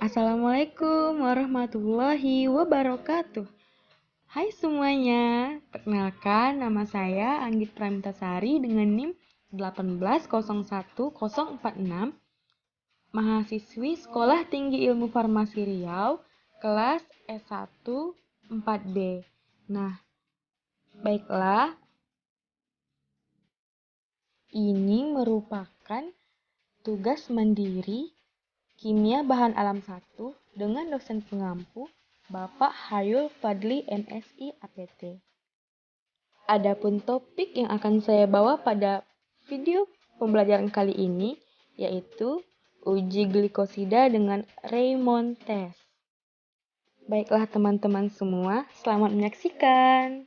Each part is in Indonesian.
Assalamualaikum warahmatullahi wabarakatuh. Hai semuanya, perkenalkan nama saya Anggit Pramintasari dengan NIM 1801046, mahasiswi Sekolah Tinggi Ilmu Farmasi Riau, kelas S1 4B. Nah, baiklah, ini merupakan tugas mandiri Kimia Bahan Alam 1 dengan dosen pengampu Bapak Hayul Fadli MSI APT. Adapun topik yang akan saya bawa pada video pembelajaran kali ini yaitu uji glikosida dengan Raymond test. Baiklah teman-teman semua, selamat menyaksikan.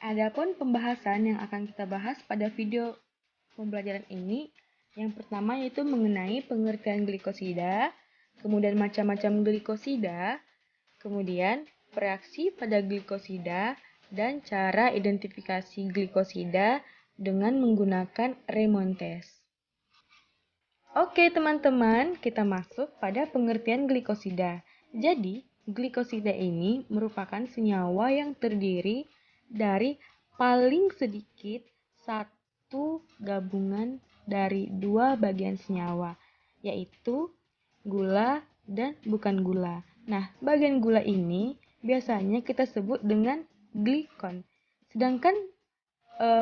Adapun pembahasan yang akan kita bahas pada video pembelajaran ini, yang pertama yaitu mengenai pengertian glikosida, kemudian macam-macam glikosida, kemudian reaksi pada glikosida, dan cara identifikasi glikosida dengan menggunakan Raymond test. Oke teman-teman, kita masuk pada pengertian glikosida. Jadi, glikosida ini merupakan senyawa yang terdiri dari paling sedikit satu gabungan dari dua bagian senyawa, yaitu gula dan bukan gula. Nah, bagian gula ini biasanya kita sebut dengan glikon. Sedangkan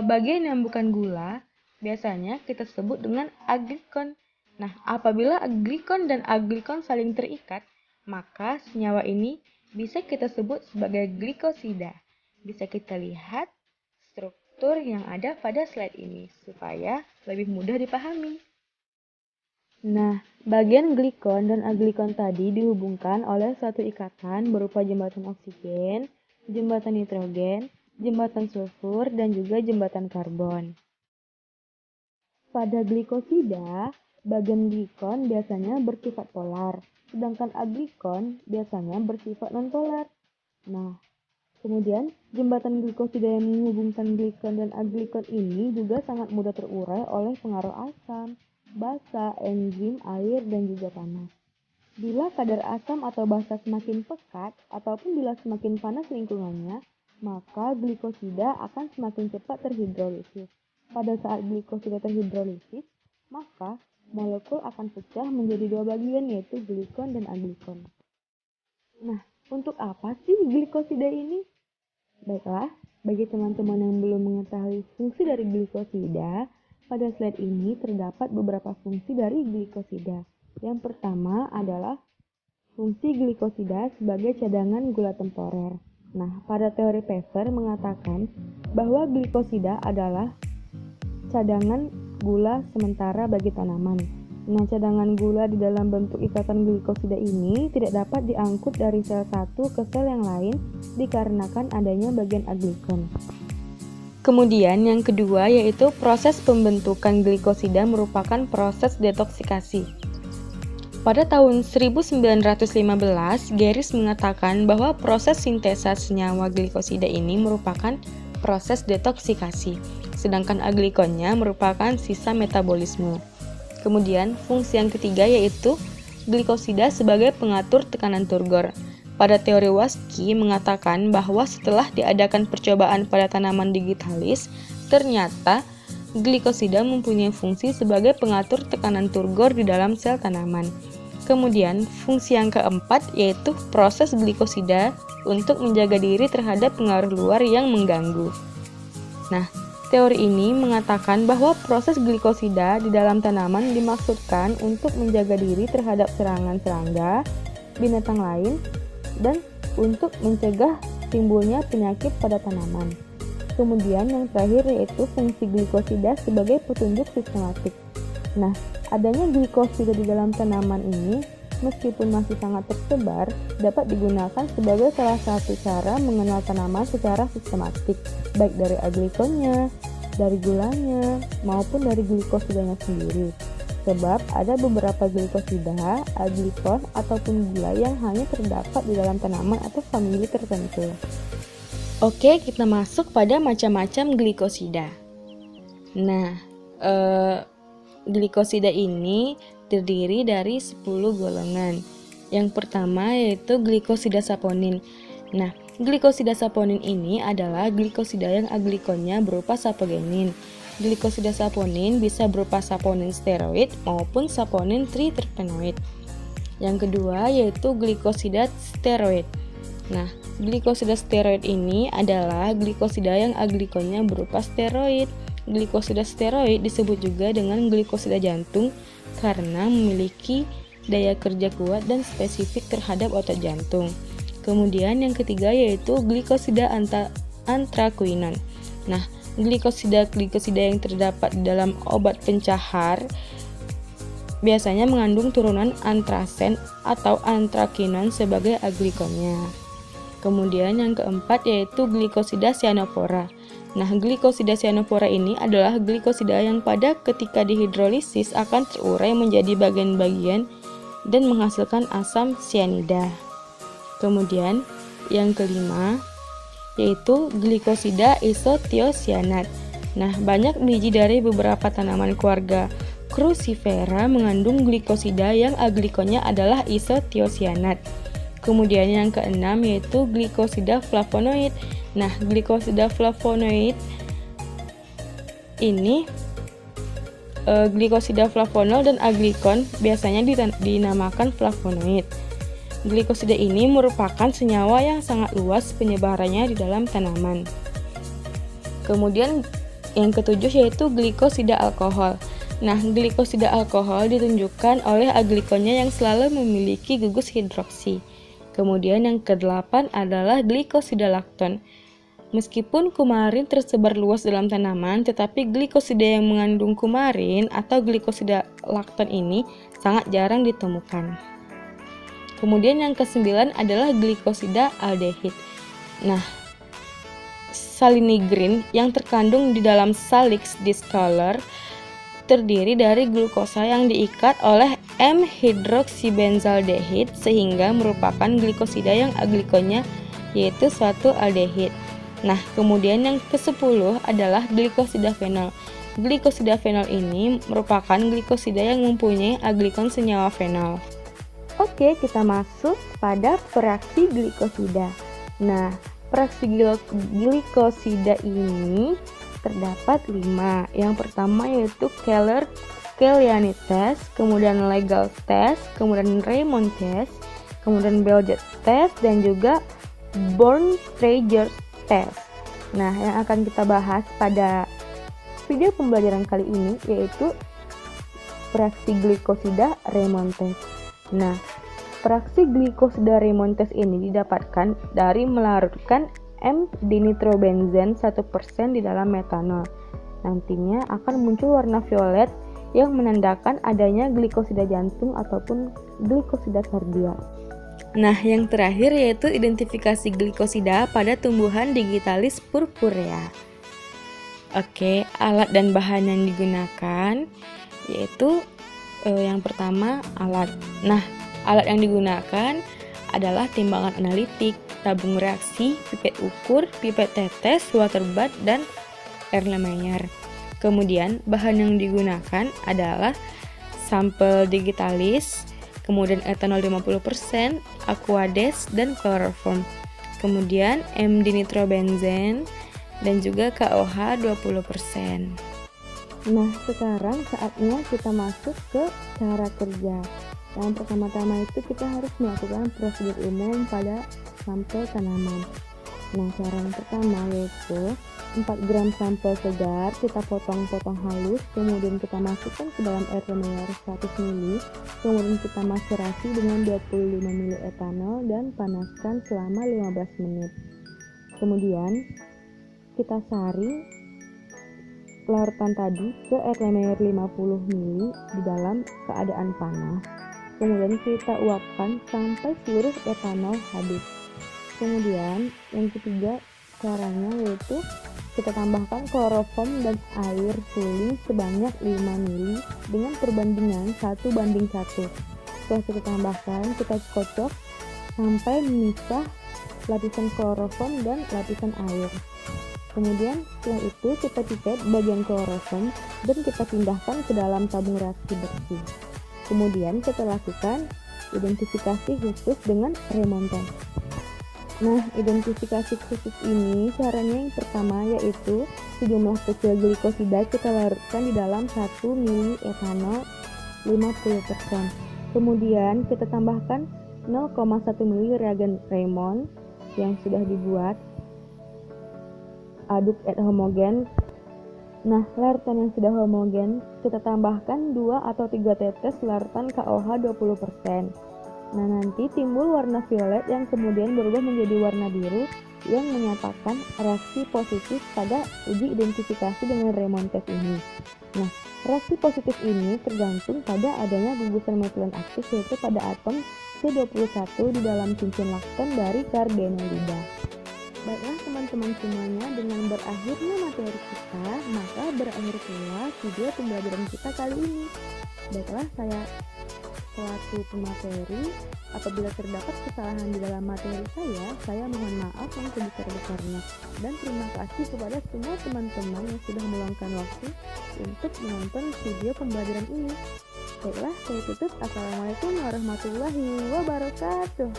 bagian yang bukan gula biasanya kita sebut dengan aglikon. Nah, apabila glikon dan aglikon saling terikat, maka senyawa ini bisa kita sebut sebagai glikosida. Bisa kita lihat struktur yang ada pada slide ini supaya lebih mudah dipahami. Nah, bagian glikon dan aglikon tadi dihubungkan oleh suatu ikatan berupa jembatan oksigen, jembatan nitrogen, jembatan sulfur, dan juga jembatan karbon. Pada glikosida, bagian glikon biasanya bersifat polar, sedangkan aglikon biasanya bersifat nonpolar. Nah, kemudian jembatan glikosida yang menghubungkan glikon dan aglikon ini juga sangat mudah terurai oleh pengaruh asam, basa, enzim, air, dan juga panas. Bila kadar asam atau basa semakin pekat ataupun bila semakin panas lingkungannya, maka glikosida akan semakin cepat terhidrolisis. Pada saat glikosida terhidrolisis, maka molekul akan pecah menjadi dua bagian yaitu glikon dan aglikon. Nah, untuk apa sih glikosida ini? Baiklah, bagi teman-teman yang belum mengetahui fungsi dari glikosida, pada slide ini terdapat beberapa fungsi dari glikosida. Yang pertama adalah fungsi glikosida sebagai cadangan gula temporer. Nah, pada teori Pfeffer mengatakan bahwa glikosida adalah cadangan gula sementara bagi tanaman. Nah, cadangan gula di dalam bentuk ikatan glikosida ini tidak dapat diangkut dari sel satu ke sel yang lain dikarenakan adanya bagian aglikon. Kemudian yang kedua yaitu proses pembentukan glikosida merupakan proses detoksikasi. Pada tahun 1915, Gerries mengatakan bahwa proses sintesa senyawa glikosida ini merupakan proses detoksikasi, sedangkan aglikonnya merupakan sisa metabolisme. Kemudian, fungsi yang ketiga yaitu glikosida sebagai pengatur tekanan turgor. Pada teori Waski mengatakan bahwa setelah diadakan percobaan pada tanaman digitalis, ternyata glikosida mempunyai fungsi sebagai pengatur tekanan turgor di dalam sel tanaman. Kemudian, fungsi yang keempat yaitu proses glikosida untuk menjaga diri terhadap pengaruh luar yang mengganggu. Nah, teori ini mengatakan bahwa proses glikosida di dalam tanaman dimaksudkan untuk menjaga diri terhadap serangan serangga, binatang lain, dan untuk mencegah timbulnya penyakit pada tanaman. Kemudian yang terakhir yaitu fungsi glikosida sebagai petunjuk sistematik. Nah, adanya glikosida di dalam tanaman ini meskipun masih sangat tersebar, dapat digunakan sebagai salah satu cara mengenal tanaman secara sistematik, baik dari aglikonnya, dari gulanya, maupun dari glikosidanya sendiri. Sebab ada beberapa glikosida, aglikon, ataupun gula yang hanya terdapat di dalam tanaman atau famili tertentu. Oke, kita masuk pada macam-macam glikosida. Nah, glikosida ini terdiri dari 10 golongan. Yang pertama yaitu glikosida saponin. Nah, glikosida saponin ini adalah glikosida yang aglikonnya berupa sapogenin. Glikosida saponin bisa berupa saponin steroid maupun saponin triterpenoid. Yang kedua yaitu glikosida steroid. Nah, glikosida steroid ini adalah glikosida yang aglikonnya berupa steroid. Glikosida steroid disebut juga dengan glikosida jantung karena memiliki daya kerja kuat dan spesifik terhadap otot jantung. Kemudian yang ketiga yaitu glikosida antrakuinon. Nah, glikosida yang terdapat di dalam obat pencahar biasanya mengandung turunan antrasen atau antrakinon sebagai aglikonnya. Kemudian yang keempat yaitu glikosida cyanopora. Nah, glikosida cyanopora ini adalah glikosida yang pada ketika dihidrolisis akan terurai menjadi bagian-bagian dan menghasilkan asam cyanida. Kemudian yang kelima yaitu glikosida isothiocyanat. Nah, banyak biji dari beberapa tanaman keluarga Crucifera mengandung glikosida yang aglikonnya adalah isothiocyanat. Kemudian yang keenam yaitu glikosida flavonoid. Nah, glikosida flavonoid ini glikosida flavonol dan aglikon biasanya dinamakan flavonoid. Glikosida ini merupakan senyawa yang sangat luas penyebarannya di dalam tanaman. Kemudian yang ketujuh yaitu glikosida alkohol. Nah, glikosida alkohol ditunjukkan oleh aglikonnya yang selalu memiliki gugus hidroksi. Kemudian yang kedelapan adalah glikosida lakton. Meskipun kumarin tersebar luas dalam tanaman, tetapi glikosida yang mengandung kumarin atau glikosida lakton ini sangat jarang ditemukan. Kemudian yang kesembilan adalah glikosida aldehid. Nah, salinigrin yang terkandung di dalam Salix discolor terdiri dari glukosa yang diikat oleh M-hidroksibenzaldehid sehingga merupakan glikosida yang aglikonnya yaitu suatu aldehid. Nah, kemudian yang ke-10 adalah glikosida fenol. Glikosida fenol ini merupakan glikosida yang mempunyai aglikon senyawa fenol. Oke, kita masuk pada fraksi glikosida. Nah, fraksi glikosida ini terdapat 5. Yang pertama yaitu Keller-Kellyanni test, kemudian Legal test, kemudian Raymond test, kemudian Beljet test, dan juga Born-Traeger test. Nah, yang akan kita bahas pada video pembelajaran kali ini yaitu fraksi glikosida Raymond test. Nah, fraksi glikosida Raymond test ini didapatkan dari melarutkan M-dinitrobenzen 1% di dalam metanol. Nantinya akan muncul warna violet yang menandakan adanya glikosida jantung ataupun glikosida kardia. Nah, yang terakhir yaitu identifikasi glikosida pada tumbuhan Digitalis purpurea. Oke, alat dan bahan yang digunakan yaitu yang pertama alat. Nah, alat yang digunakan adalah timbangan analitik, tabung reaksi, pipet ukur, pipet tetes, water bath, dan Erlenmeyer. Kemudian bahan yang digunakan adalah sampel Digitalis, kemudian etanol 50%, aquades, dan chloroform. Kemudian M-dinitrobenzen dan juga KOH 20%. Nah, sekarang saatnya kita masuk ke cara kerja. Yang pertama-tama itu kita harus melakukan prosedur umum pada sampel tanaman. Nah, cara yang pertama yaitu 4 gram sampel segar kita potong-potong halus, kemudian kita masukkan ke dalam air Erlenmeyer 100 ml, kemudian kita macerasi dengan 25 ml etanol dan panaskan selama 15 menit. Kemudian kita saring larutan tadi ke air Erlenmeyer 50 ml di dalam keadaan panas. Kemudian kita uapkan sampai seluruh etanol habis. Kemudian yang ketiga caranya yaitu kita tambahkan kloroform dan air suling sebanyak 5 ml dengan perbandingan 1:1. Setelah kita tambahkan, kita kocok sampai memisah lapisan kloroform dan lapisan air. Kemudian setelah itu kita pipet bagian kloroform dan kita pindahkan ke dalam tabung reaksi bersih. Kemudian kita lakukan identifikasi khusus dengan remontase. Nah, identifikasi khusus ini caranya yang pertama yaitu sejumlah kecil glikosida kita larutkan di dalam 1 ml etanol 50%. Kemudian kita tambahkan 0,1 ml reagen Raymond yang sudah dibuat. Aduk homogen. Nah, larutan yang sudah homogen kita tambahkan 2 atau 3 tetes larutan KOH 20%. Nah, nanti timbul warna violet yang kemudian berubah menjadi warna biru yang menyatakan reaksi positif pada uji identifikasi dengan remontase ini. Nah, reaksi positif ini tergantung pada adanya gugusan metilen aktif yaitu pada atom C21 di dalam cincin lakton dari cardenolida. Baiklah teman-teman semuanya, dengan berakhirnya materi kita, maka berakhir pula video pembelajaran kita kali ini. Baiklah, saya selaku pemateri, apabila terdapat kesalahan di dalam materi saya mohon maaf yang sebesar-besarnya. Dan terima kasih kepada semua teman-teman yang sudah meluangkan waktu untuk menonton video pembelajaran ini. Baiklah, saya tutup. Assalamualaikum warahmatullahi wabarakatuh.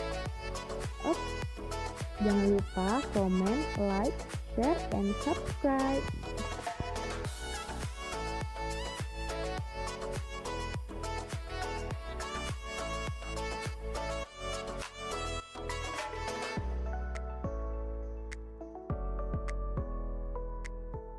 Jangan lupa komen, like, share, and subscribe.